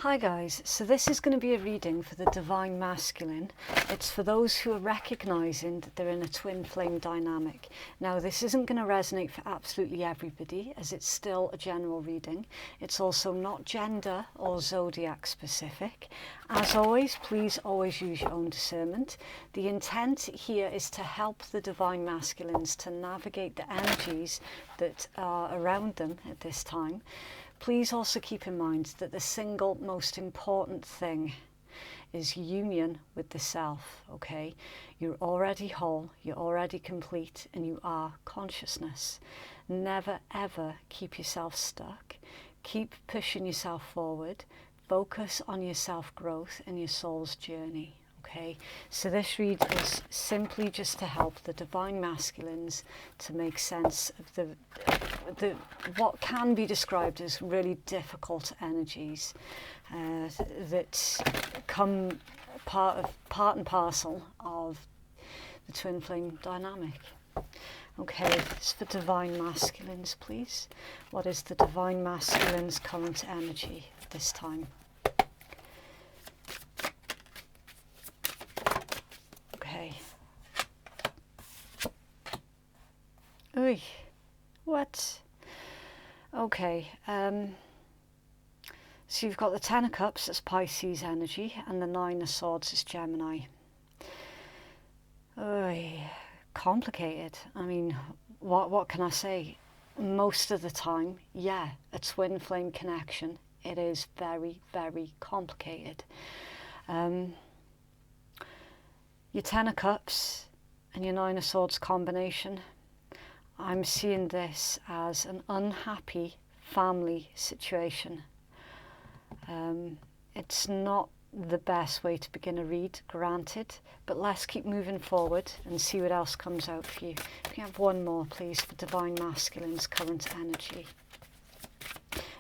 Hi guys, so this is going to be a reading for the Divine Masculine. It's for those who are recognising that they're in a twin flame dynamic. Now this isn't going to resonate for absolutely everybody, as it's still a general reading. It's also not gender or zodiac specific. As always, please always use your own discernment. The intent here is to help the Divine Masculines to navigate the energies that are around them at this time. Please also keep in mind that the single most important thing is union with the self, okay? You're already whole, you're already complete, and you are consciousness. Never ever keep yourself stuck. Keep pushing yourself forward. Focus on your self-growth and your soul's journey, okay? So this read is simply just to help the Divine Masculines to make sense of the what can be described as really difficult energies that come part and parcel of the twin flame dynamic. Okay, it's for Divine Masculines, please. What is the Divine Masculine's current energy at this time? Okay. Oy. What? Okay, so you've got the Ten of Cups, that's Pisces energy, and the Nine of Swords is Gemini. Oy, complicated. I mean, what can I say? Most of the time, yeah, a twin flame connection, it is very, very complicated. Your Ten of Cups and your Nine of Swords combination, I'm seeing this as an unhappy family situation. It's not the best way to begin a read, granted, but let's keep moving forward and see what else comes out for you. Can you have one more, please, for Divine Masculine's current energy?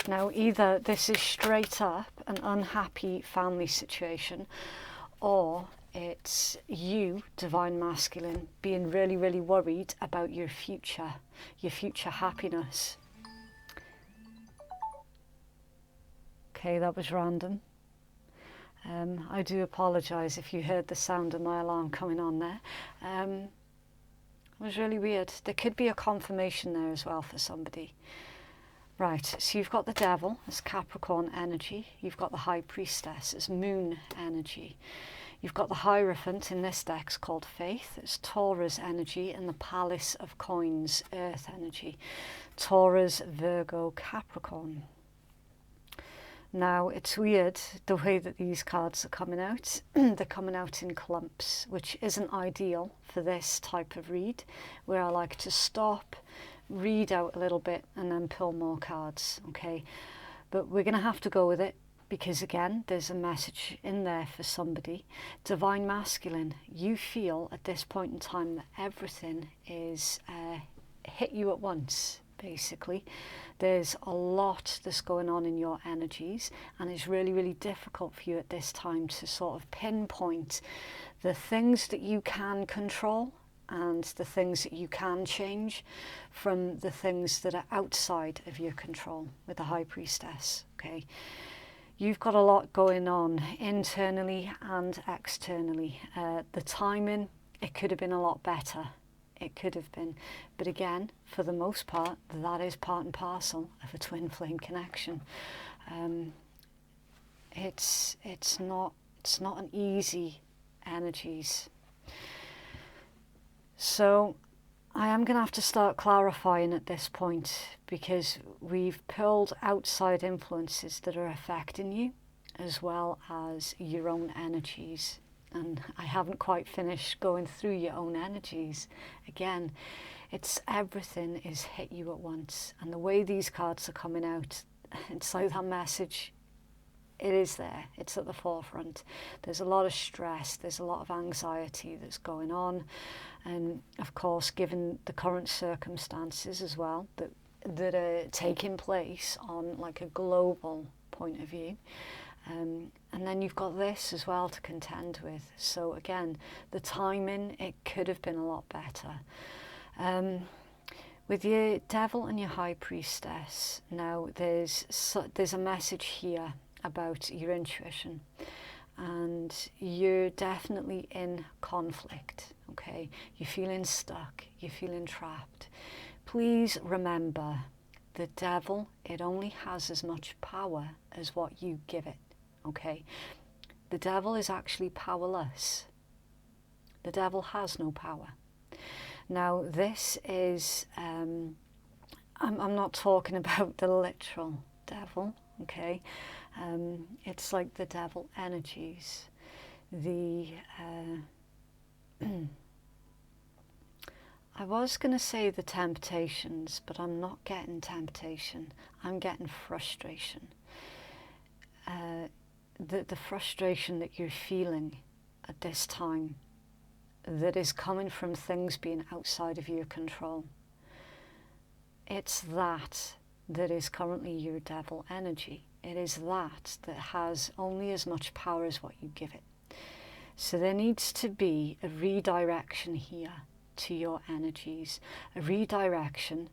Now, either this is straight up an unhappy family situation, or it's you, Divine Masculine, being really, really worried about your future happiness. Okay, that was random. I do apologise if you heard the sound of my alarm coming on there. It was really weird. There could be a confirmation there as well for somebody. Right, so you've got the Devil as Capricorn energy. You've got the High Priestess as Moon energy. You've got the Hierophant in this deck called Faith. It's Taurus energy, and the Palace of Coins, Earth energy. Taurus, Virgo, Capricorn. Now, it's weird the way that these cards are coming out. They're coming out in clumps, which isn't ideal for this type of read, where I like to stop, read out a little bit, and then pull more cards, okay? But we're going to have to go with it, because again, there's a message in there for somebody. Divine Masculine, you feel at this point in time that everything is hit you at once, basically. There's a lot that's going on in your energies, and it's really, really difficult for you at this time to sort of pinpoint the things that you can control and the things that you can change from the things that are outside of your control with the High Priestess, okay? You've got a lot going on internally and externally. The timing, it could have been a lot better. It could have been. But again, for the most part, that is part and parcel of a twin flame connection. It's not an easy energies. So I am going to have to start clarifying at this point, because we've pulled outside influences that are affecting you, as well as your own energies. And I haven't quite finished going through your own energies. Again, it's everything is hit you at once. And the way these cards are coming out, it's like that message, it is there, it's at the forefront. There's a lot of stress, there's a lot of anxiety that's going on. And of course, given the current circumstances as well, that are taking place on like a global point of view. And then you've got this as well to contend with. So again, the timing, it could have been a lot better. With your Devil and your High Priestess, now there's a message here about your intuition, and you're definitely in conflict, okay? You're feeling stuck, you're feeling trapped. Please remember, the devil, it only has as much power as what you give it, okay? The devil is actually powerless. The devil has no power. Now, this is, I'm not talking about the literal devil, okay? It's like the devil energies, I was going to say the temptations, but I'm not getting temptation. I'm getting frustration. The frustration that you're feeling at this time, that is coming from things being outside of your control. It's that is currently your devil energy. It is that has only as much power as what you give it. So there needs to be a redirection here to your energies, a redirection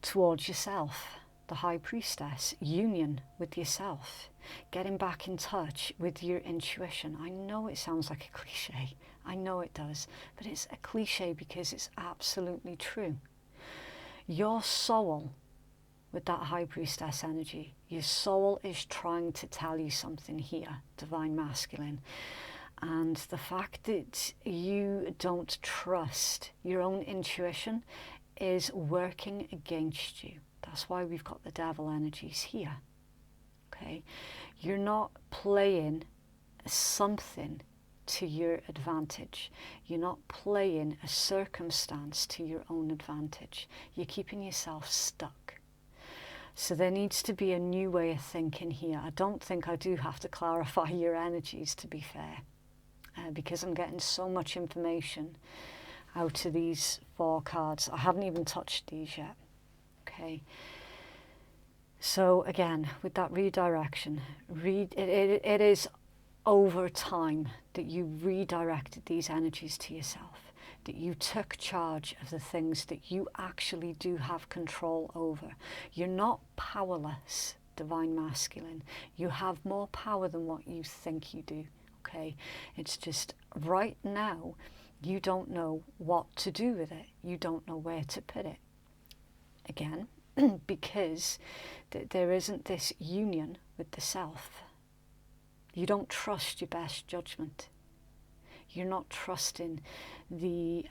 towards yourself, the High Priestess, union with yourself, getting back in touch with your intuition. I know it sounds like a cliche, I know it does, but it's a cliche because it's absolutely true. Your soul, with that High Priestess energy, your soul is trying to tell you something here, Divine Masculine. And the fact that you don't trust your own intuition is working against you. That's why we've got the devil energies here, okay? You're not playing something to your advantage. You're not playing a circumstance to your own advantage. You're keeping yourself stuck. So there needs to be a new way of thinking here. I don't think I do have to clarify your energies, to be fair. Because I'm getting so much information out of these 4 cards. I haven't even touched these yet, okay? So again, with that redirection, it is over time that you redirected these energies to yourself, that you took charge of the things that you actually do have control over. You're not powerless, Divine Masculine. You have more power than what you think you do. Okay, it's just right now you don't know what to do with it. You don't know where to put it. Again, because there isn't this union with the self. You don't trust your best judgment. You're not trusting the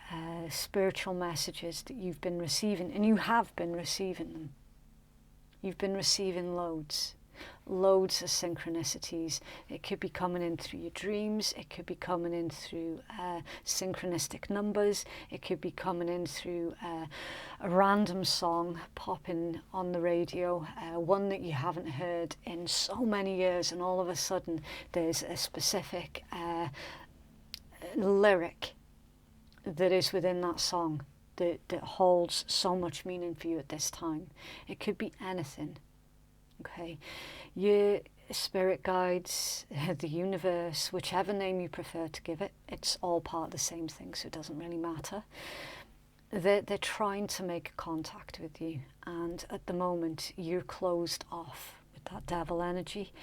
spiritual messages that you've been receiving, and you have been receiving them. You've been receiving loads of synchronicities. It could be coming in through your dreams, it could be coming in through synchronistic numbers, it could be coming in through a random song popping on the radio, one that you haven't heard in so many years, and all of a sudden there's a specific lyric that is within that song that holds so much meaning for you at this time. It could be anything. Okay, your spirit guides, the universe, whichever name you prefer to give it, it's all part of the same thing, so it doesn't really matter. They're trying to make contact with you, and at the moment you're closed off with that devil energy,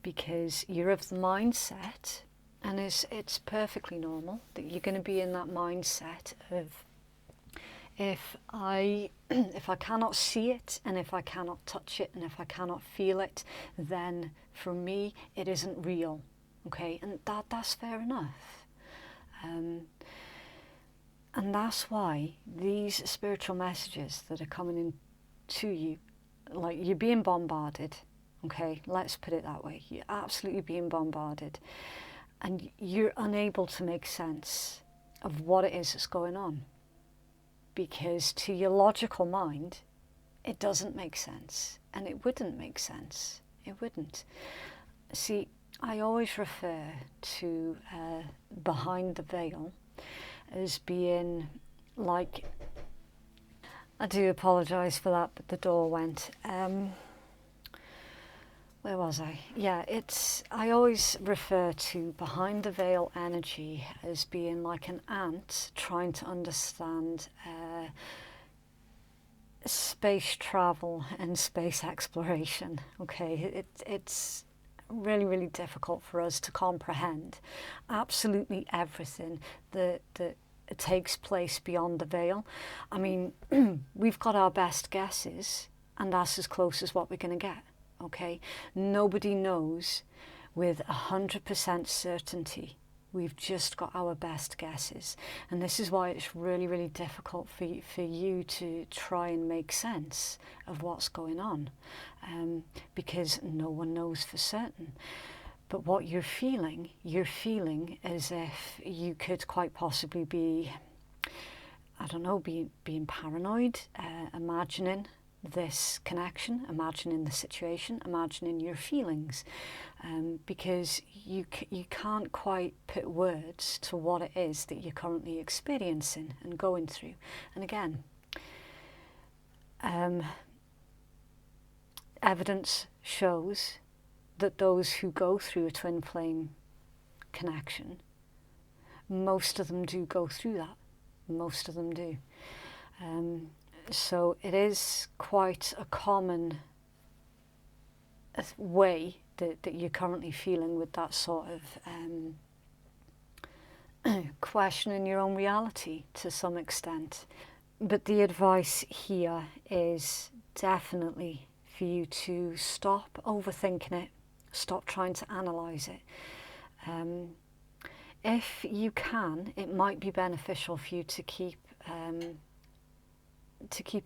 because you're of the mindset, and it's perfectly normal that you're going to be in that mindset of, if I cannot see it, and if I cannot touch it, and if I cannot feel it, then for me it isn't real. Okay, and that's fair enough. And that's why these spiritual messages that are coming in to you, like you're being bombarded. Okay, let's put it that way. You're absolutely being bombarded, and you're unable to make sense of what it is that's going on. Because to your logical mind, it doesn't make sense, and it wouldn't make sense. It wouldn't. See, I always refer to behind the veil as being like, I do apologise for that, but the door went. Where was I? Yeah, I always refer to behind the veil energy as being like an ant trying to understand space travel and space exploration. Okay, it's really, really difficult for us to comprehend absolutely everything that takes place beyond the veil. I mean, we've got our best guesses, and that's as close as what we're going to get. Okay, nobody knows with 100% certainty. We've just got our best guesses, and this is why it's really, really difficult for you to try and make sense of what's going on, because no one knows for certain. But what you're feeling as if you could quite possibly be, I don't know, being paranoid, imagining this connection, imagining the situation, imagining your feelings, because you can't quite put words to what it is that you're currently experiencing and going through. And again, evidence shows that those who go through a twin flame connection, most of them do go through that. Most of them do. So it is quite a common way that you're currently feeling with that sort of questioning your own reality to some extent. But the advice here is definitely for you to stop overthinking it, stop trying to analyse it. If you can, it might be beneficial for you to keep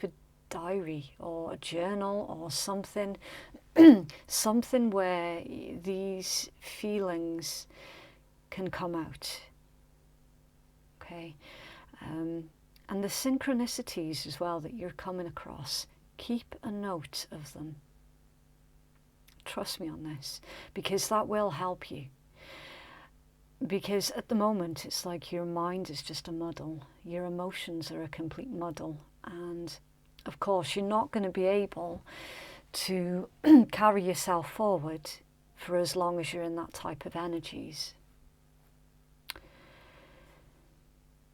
a diary or a journal or something, something where these feelings can come out. Okay, and the synchronicities as well that you're coming across, keep a note of them. Trust me on this, because that will help you. Because at the moment it's like your mind is just a muddle, your emotions are a complete muddle, and of course you're not going to be able to carry yourself forward for as long as you're in that type of energies.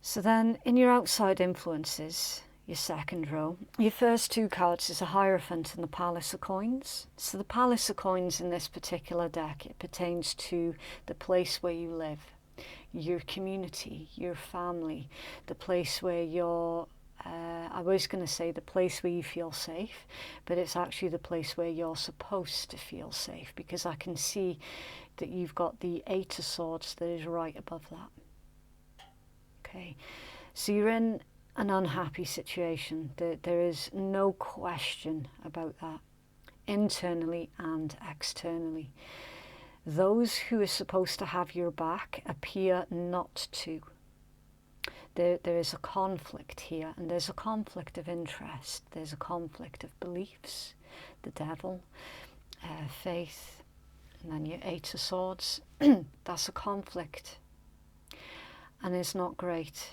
So then in your outside influences, your second row, your first two cards is a Hierophant and the Palace of Coins. So the Palace of Coins in this particular deck, it pertains to the place where you live, your community, your family, the place where you're, I was going to say the place where you feel safe, but it's actually the place where you're supposed to feel safe, because I can see that you've got the Eight of Swords that is right above that. Okay, so you're in an unhappy situation. There is no question about that, internally and externally. Those who are supposed to have your back appear not to. There is a conflict here, and there's a conflict of interest, there's a conflict of beliefs, the devil, faith, and then your Eight of Swords. That's a conflict, and it's not great.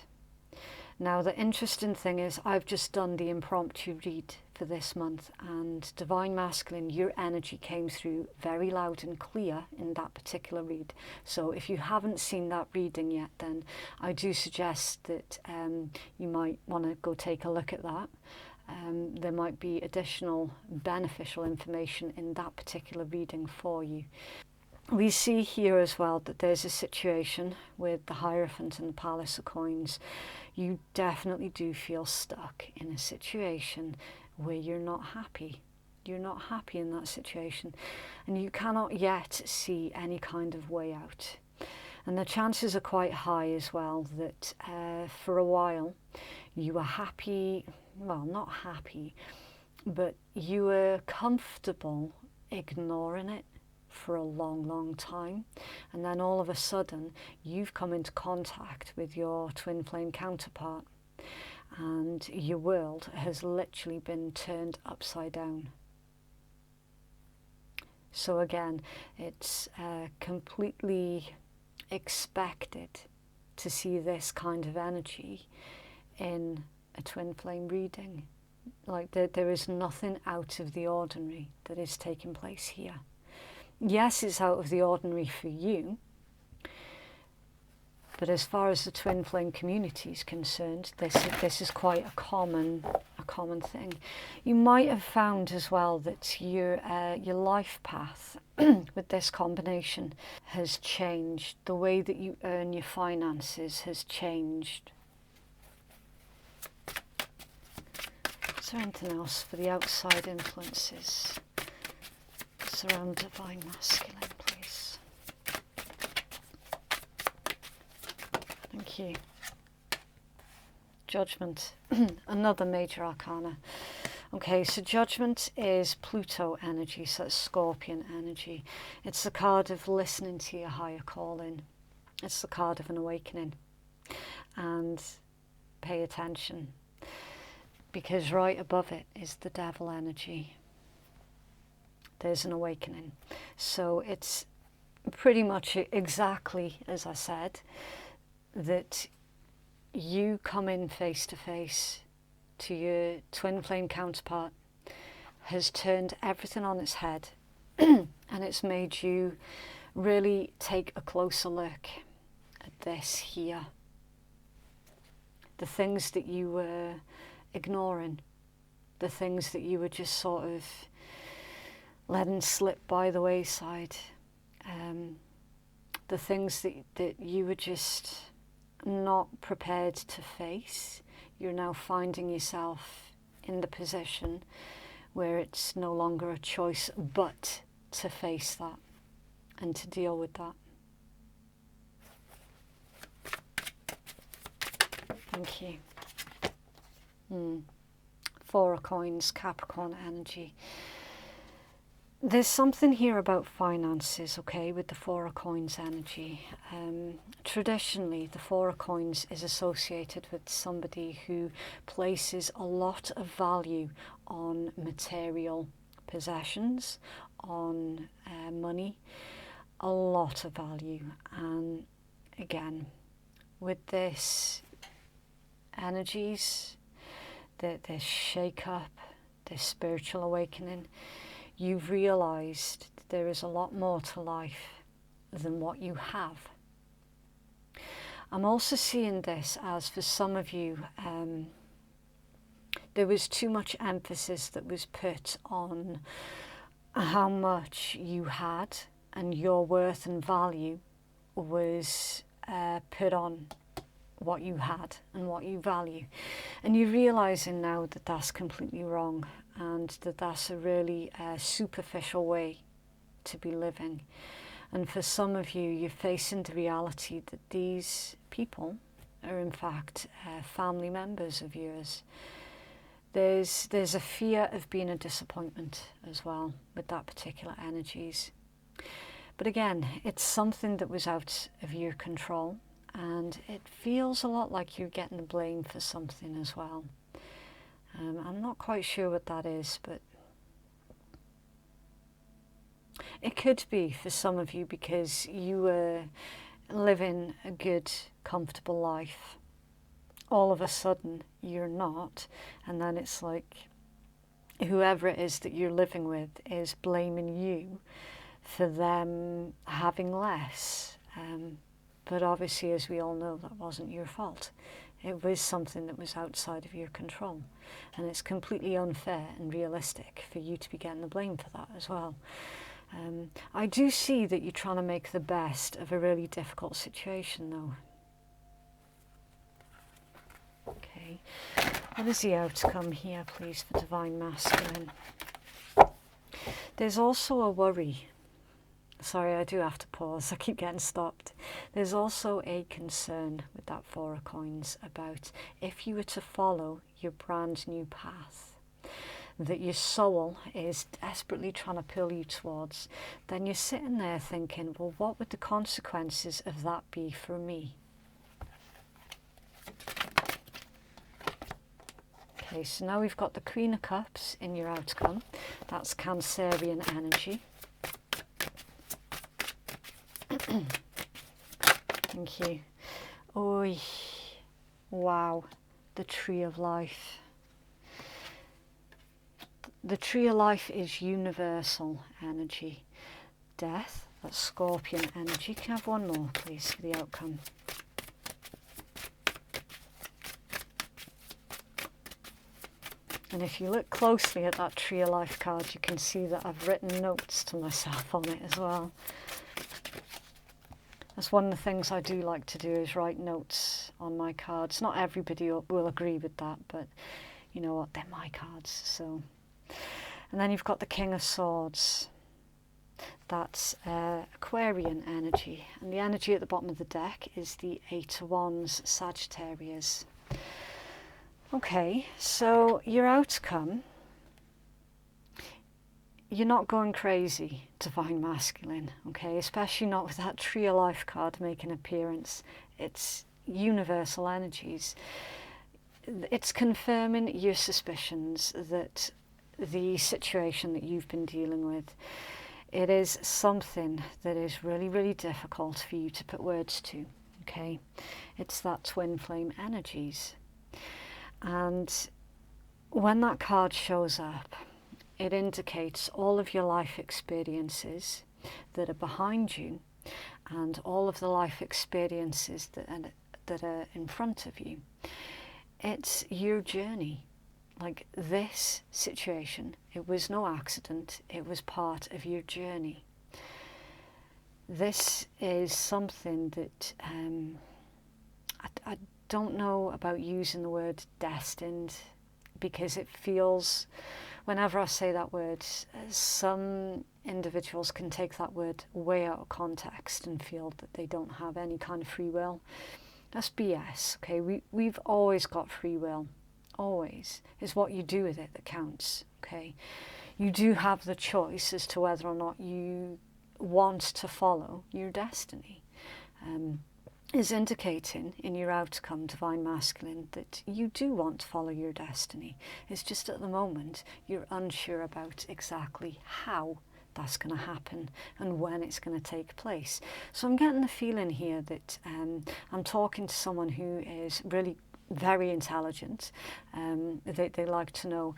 Now the interesting thing is, I've just done the impromptu read for this month, and Divine Masculine, your energy came through very loud and clear in that particular read. So if you haven't seen that reading yet, then I do suggest that you might want to go take a look at that. There might be additional beneficial information in that particular reading for you. We see here as well that there's a situation with the Hierophant and the Palace of Coins. You definitely do feel stuck in a situation where you're not happy. You're not happy in that situation, and you cannot yet see any kind of way out. And the chances are quite high as well that for a while you were happy, well, not happy, but you were comfortable ignoring it for a long, long time, and then all of a sudden you've come into contact with your twin flame counterpart, and your world has literally been turned upside down. So again, it's completely expected to see this kind of energy in a twin flame reading. Like there is nothing out of the ordinary that is taking place here. Yes, it's out of the ordinary for you, but as far as the twin flame community is concerned, this is quite a common common thing. You might have found as well that your life path with this combination has changed. The way that you earn your finances has changed. Is there anything else for the outside influences surround divine masculine, please? Thank you. Judgment, another major arcana. Okay, so Judgment is Pluto energy, so it's Scorpion energy. It's the card of listening to your higher calling. It's the card of an awakening. And pay attention, because right above it is the Devil energy. There's an awakening. So it's pretty much exactly as I said, that you come in face to face to your twin flame counterpart, has turned everything on its head, and it's made you really take a closer look at this here. The things that you were ignoring, the things that you were just sort of letting slip by the wayside, the things that you were just not prepared to face. You're now finding yourself in the position where it's no longer a choice but to face that and to deal with that. Thank you. Four of Coins, Capricorn energy. There's something here about finances, okay, with the Four of Coins energy. Traditionally, the Four of Coins is associated with somebody who places a lot of value on material possessions, on money, a lot of value. And again, with this energies, this shake-up, this spiritual awakening, you've realised there is a lot more to life than what you have. I'm also seeing this as, for some of you, there was too much emphasis that was put on how much you had, and your worth and value was put on what you had and what you value. And you're realising now that that's completely wrong, and that that's a really superficial way to be living. And for some of you, you're facing the reality that these people are in fact family members of yours. There's a fear of being a disappointment as well with that particular energies. But again, it's something that was out of your control, and it feels a lot like you're getting the blame for something as well. I'm not quite sure what that is, but it could be for some of you because you were living a good, comfortable life. All of a sudden, you're not, and then it's like whoever it is that you're living with is blaming you for them having less. But obviously, as we all know, that wasn't your fault. It was something that was outside of your control. And it's completely unfair and realistic for you to be getting the blame for that as well. I do see that you're trying to make the best of a really difficult situation, though. Okay. What is the outcome here, please, for Divine Masculine? There's also a worry. Sorry, I do have to pause. I keep getting stopped. There's also a concern with that Four of Coins about if you were to follow your brand new path that your soul is desperately trying to pull you towards, then you're sitting there thinking, well, what would the consequences of that be for me? Okay, so now we've got the Queen of Cups in your outcome. That's Cancerian energy. Thank you. Oi, wow, the Tree of Life. The Tree of Life is universal energy. Death, that's Scorpion energy. Can I have one more, please, for the outcome? And if you look closely at that Tree of Life card, you can see that I've written notes to myself on it as well. That's one of the things I do like to do, is write notes on my cards. Not everybody will agree with that, but you know what, they're my cards. So, and then you've got the King of Swords. That's Aquarian energy, and the energy at the bottom of the deck is the Eight of Wands, Sagittarius. Okay, so your outcome, you're not going crazy, Divine Masculine, okay? Especially not with that Tree of Life card making an appearance. It's universal energies. It's confirming your suspicions that the situation that you've been dealing with, it is something that is really, really difficult for you to put words to, okay? It's that twin flame energies. And when that card shows up, it indicates all of your life experiences that are behind you and all of the life experiences that are in front of you. It's your journey. Like, this situation, it was no accident, it was part of your journey. This is something that I don't know about using the word destined, because it feels, whenever I say that word, some individuals can take that word way out of context and feel that they don't have any kind of free will. That's BS, okay? We've always got free will. Always. It's what you do with it that counts, okay? You do have the choice as to whether or not you want to follow your destiny. Is indicating in your outcome, Divine Masculine, that you do want to follow your destiny. It's just at the moment you're unsure about exactly how that's going to happen and when it's going to take place. So I'm getting the feeling here that I'm talking to someone who is really very intelligent. They like to know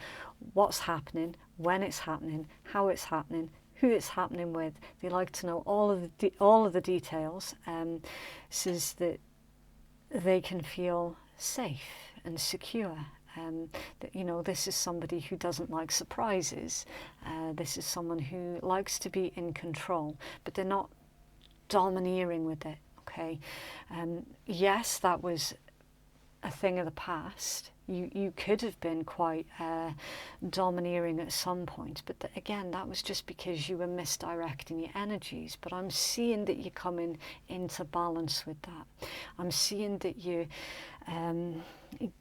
what's happening, when it's happening, how it's happening, who it's happening with. They like to know all of the details, so that they can feel safe and secure. That, you know, this is somebody who doesn't like surprises. This is someone who likes to be in control, but they're not domineering with it. Okay, yes, that was a thing of the past. You could have been quite domineering at some point, but again, that was just because you were misdirecting your energies. But I'm seeing that you're coming into balance with that. I'm seeing that you're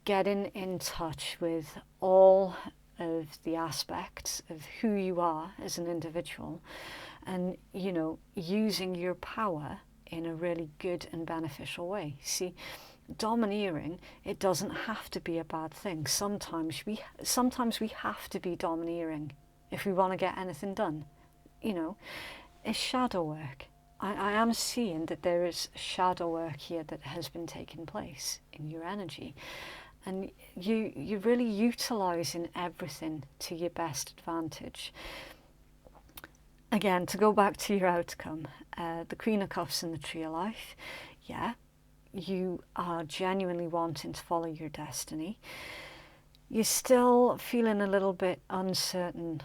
getting in touch with all of the aspects of who you are as an individual, and, you know, using your power in a really good and beneficial way. See, domineering, it doesn't have to be a bad thing. Sometimes we have to be domineering if we want to get anything done. You know, it's shadow work. I am seeing that there is shadow work here that has been taking place in your energy, and you're really utilising everything to your best advantage. Again, to go back to your outcome, the Queen of Cups and the Tree of Life, yeah, you are genuinely wanting to follow your destiny. You're still feeling a little bit uncertain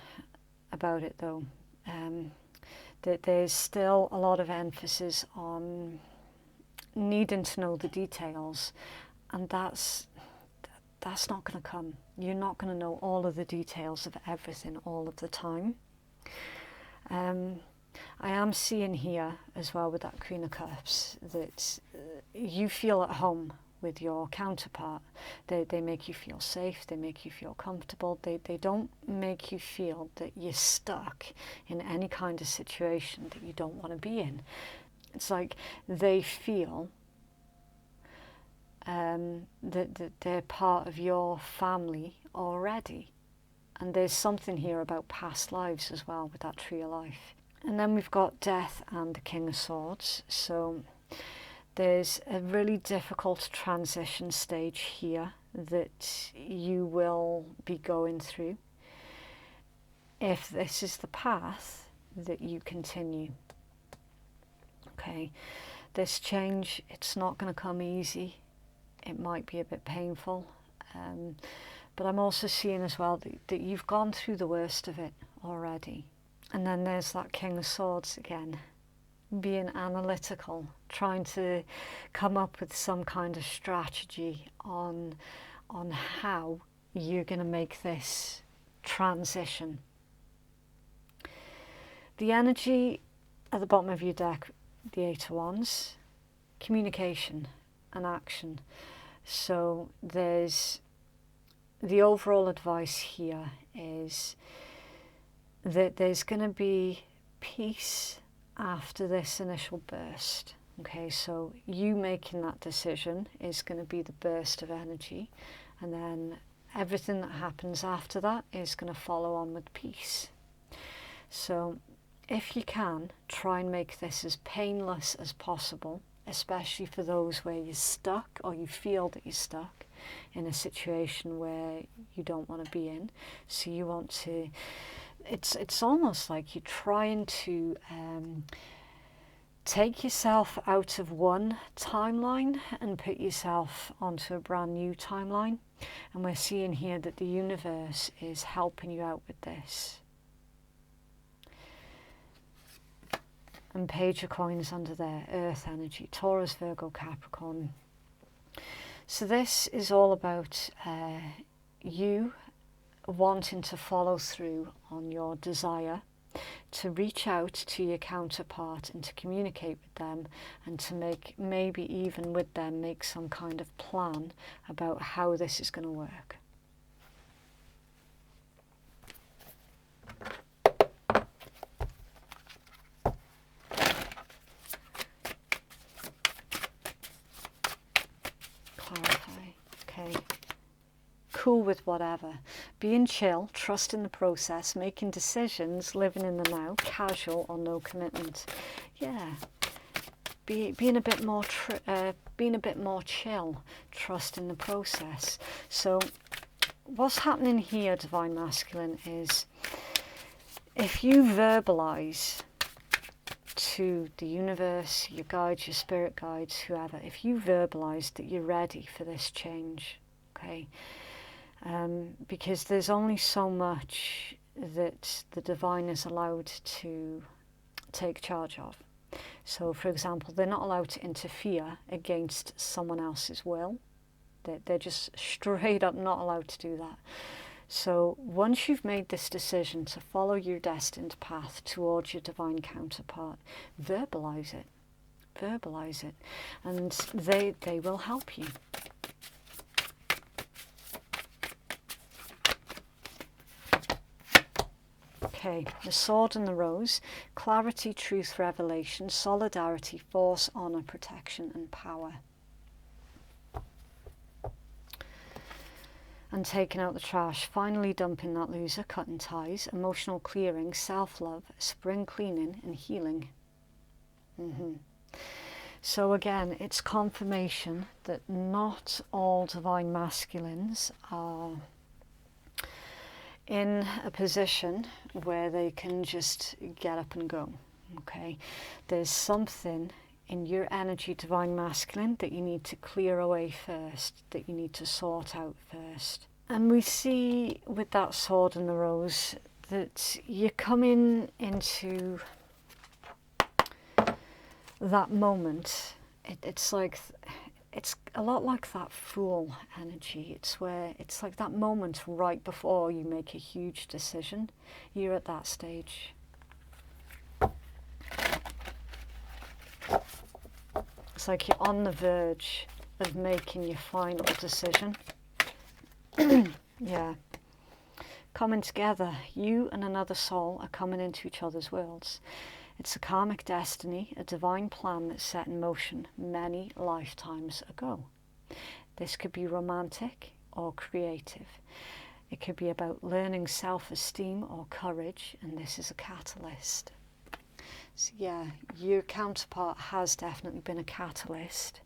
about it, though. That there's still a lot of emphasis on needing to know the details, and that's not going to come. You're not going to know all of the details of everything all of the time. I am seeing here as well with that Queen of Cups that you feel at home with your counterpart. They make you feel safe, they make you feel comfortable, they don't make you feel that you're stuck in any kind of situation that you don't want to be in. It's like they feel that they're part of your family already. And there's something here about past lives as well with that Tree of Life. And then we've got Death and the King of Swords. So there's a really difficult transition stage here that you will be going through if this is the path that you continue. Okay, this change, it's not going to come easy. It might be a bit painful, But I'm also seeing as well that you've gone through the worst of it already. And then there's that King of Swords again, being analytical, trying to come up with some kind of strategy on how you're going to make this transition. The energy at the bottom of your deck, the Eight of Wands, communication and action. So there's the overall advice here is that there's going to be peace after this initial burst. Okay, so you making that decision is going to be the burst of energy, and then everything that happens after that is going to follow on with peace. So if you can, try and make this as painless as possible, especially for those where you're stuck or you feel that you're stuck in a situation where you don't want to be in. So you want to, it's almost like you're trying to take yourself out of one timeline and put yourself onto a brand new timeline. And we're seeing here that the universe is helping you out with this. And Page of Coins under there, Earth energy, Taurus, Virgo, Capricorn. So this is all about you wanting to follow through on your desire to reach out to your counterpart and to communicate with them, and to make, maybe even with them, make some kind of plan about how this is going to work. Clarify. Okay. Cool with whatever. Being chill, trusting the process, making decisions, living in the now, casual or no commitment. Yeah. Being a bit more chill, trusting the process. So what's happening here, Divine Masculine, is if you verbalize to the universe, your guides, your spirit guides, whoever, if you verbalize that you're ready for this change, okay, because there's only so much that the divine is allowed to take charge of. So, for example, they're not allowed to interfere against someone else's will. They're just straight up not allowed to do that. So once you've made this decision to follow your destined path towards your divine counterpart, verbalize it. Verbalize it. And they will help you. Okay, the Sword and the Rose, clarity, truth, revelation, solidarity, force, honor, protection, and power. And taking out the trash, finally dumping that loser, cutting ties, emotional clearing, self-love, spring cleaning, and healing. So again, it's confirmation that not all divine masculines are in a position where they can just get up and go. Okay, there's something in your energy, divine masculine, that you need to clear away first, that you need to sort out first. And we see with that Sword and the Rose that you're coming into that moment. It's like, it's a lot like that Fool energy. It's where it's like that moment right before you make a huge decision. You're at that stage. It's like you're on the verge of making your final decision. Yeah. Coming together, you and another soul are coming into each other's worlds. It's a karmic destiny, a divine plan that's set in motion many lifetimes ago. This could be romantic or creative. It could be about learning self-esteem or courage, and this is a catalyst. So yeah, your counterpart has definitely been a catalyst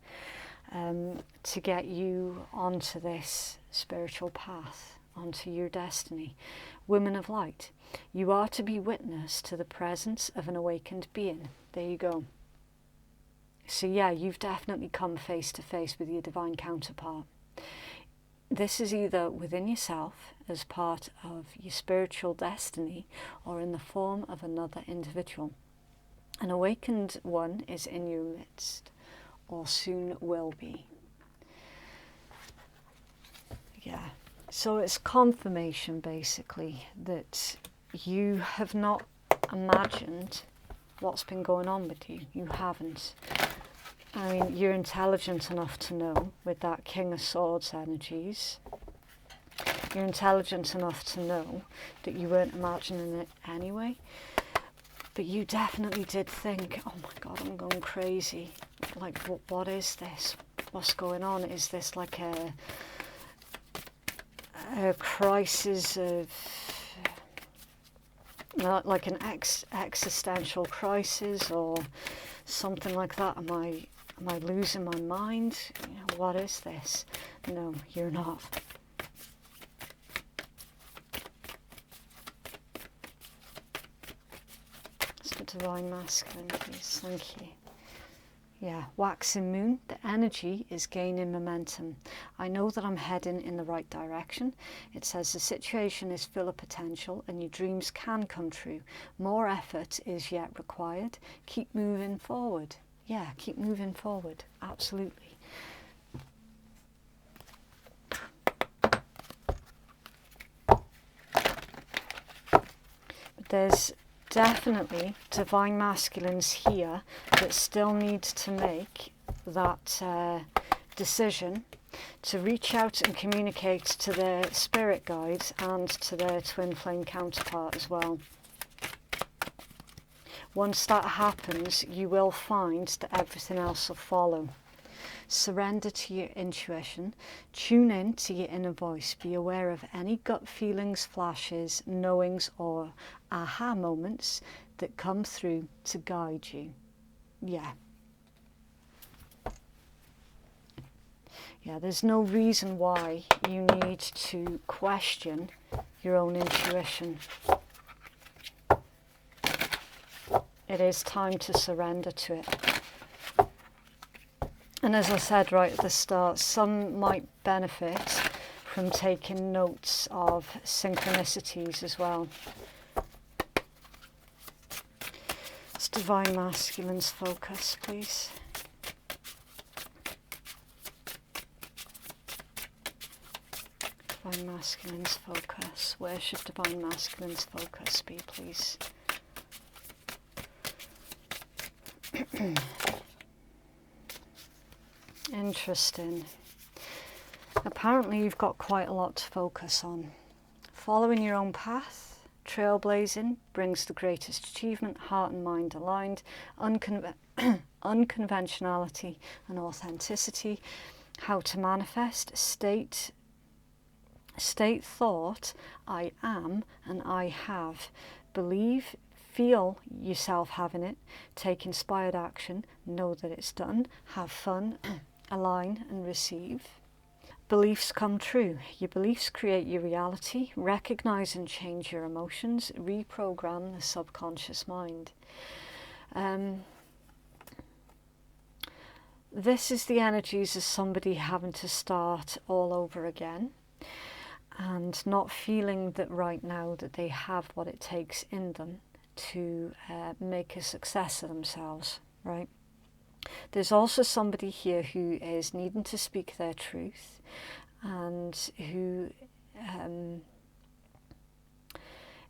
to get you onto this spiritual path, onto your destiny. Women of light, you are to be witness to the presence of an awakened being. There you go. So yeah, you've definitely come face to face with your divine counterpart. this is either within yourself as part of your spiritual destiny or in the form of another individual. An awakened one is in your midst, or soon will be. Yeah, so it's confirmation basically that you have not imagined what's been going on with you. You haven't. I mean, you're intelligent enough to know with that King of Swords energies. You're intelligent enough to know that you weren't imagining it anyway. But you definitely did think, oh my God, I'm going crazy. Like, what is this? What's going on? Is this like a crisis of, like an existential crisis or something like that? Am I losing my mind? You know, what is this? No, you're not. It's the Divine Masculine, please. Thank you. Yeah, waxing moon, the energy is gaining momentum. I know that I'm heading in the right direction. It says the situation is full of potential and your dreams can come true. More effort is yet required. Keep moving forward. Yeah, keep moving forward. Absolutely. But there's definitely divine masculines here that still need to make that decision to reach out and communicate to their spirit guides and to their twin flame counterpart as well. Once that happens, you will find that everything else will follow. Surrender to your intuition, tune in to your inner voice, be aware of any gut feelings, flashes, knowings or aha moments that come through to guide you. Yeah, there's no reason why you need to question your own intuition. It is time to surrender to it. And as I said right at the start, some might benefit from taking notes of synchronicities as well. It's Divine Masculine's focus, please. Divine Masculine's focus. Where should Divine Masculine's focus be, please? Interesting. Apparently you've got quite a lot to focus on. Following your own path, trailblazing, brings the greatest achievement, heart and mind aligned, unconventionality and authenticity, how to manifest, state thought, I am and I have, believe, feel yourself having it, take inspired action, know that it's done, have fun, align and receive. Beliefs come true. Your beliefs create your reality. Recognize and change your emotions. Reprogram the subconscious mind. This is the energies of somebody having to start all over again and not feeling that right now that they have what it takes in them to make a success of themselves, right? There's also somebody here who is needing to speak their truth and who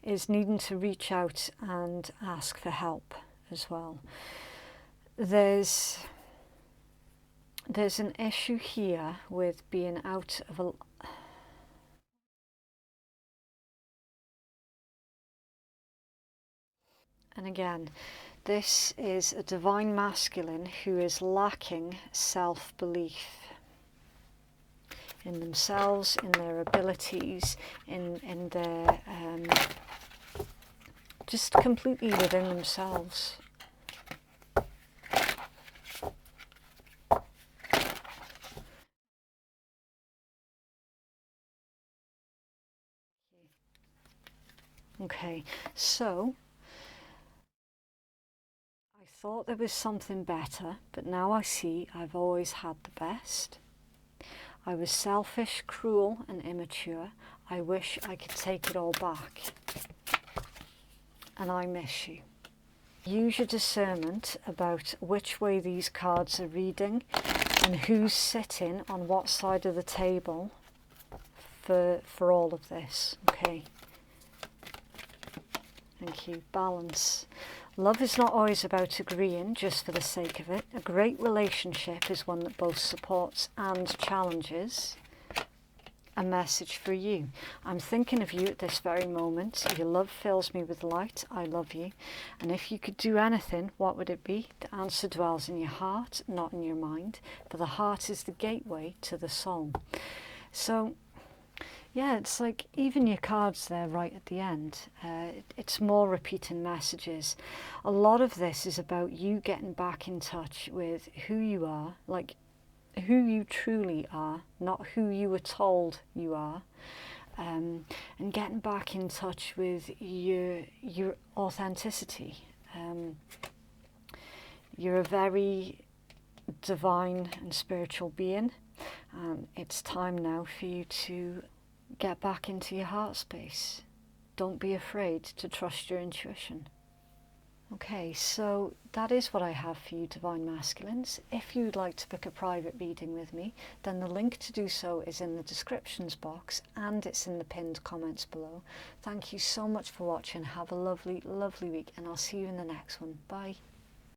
is needing to reach out and ask for help as well. There's an issue here with being out of a and again, this is a divine masculine who is lacking self-belief in themselves, in their abilities, in their just completely within themselves. Okay, so I thought there was something better, but now I see I've always had the best. I was selfish, cruel and immature. I wish I could take it all back. And I miss you. Use your discernment about which way these cards are reading and who's sitting on what side of the table for all of this. Okay. Thank you. Balance. Love is not always about agreeing just for the sake of it. A great relationship is one that both supports and challenges. A message for you. I'm thinking of you at this very moment. Your love fills me with light. I love you. And if you could do anything, what would it be? The answer dwells in your heart, not in your mind. For the heart is the gateway to the soul. So, yeah, it's like even your cards there right at the end. It's more repeating messages. A lot of this is about you getting back in touch with who you are, like who you truly are, not who you were told you are, and getting back in touch with your authenticity. You're a very divine and spiritual being. It's time now for you to get back into your heart space. Don't be afraid to trust your intuition. Okay, so that is what I have for you, Divine Masculines. If you'd like to book a private reading with me, then the link to do so is in the descriptions box and it's in the pinned comments below. Thank you so much for watching. Have a lovely, lovely week, and I'll see you in the next one. Bye.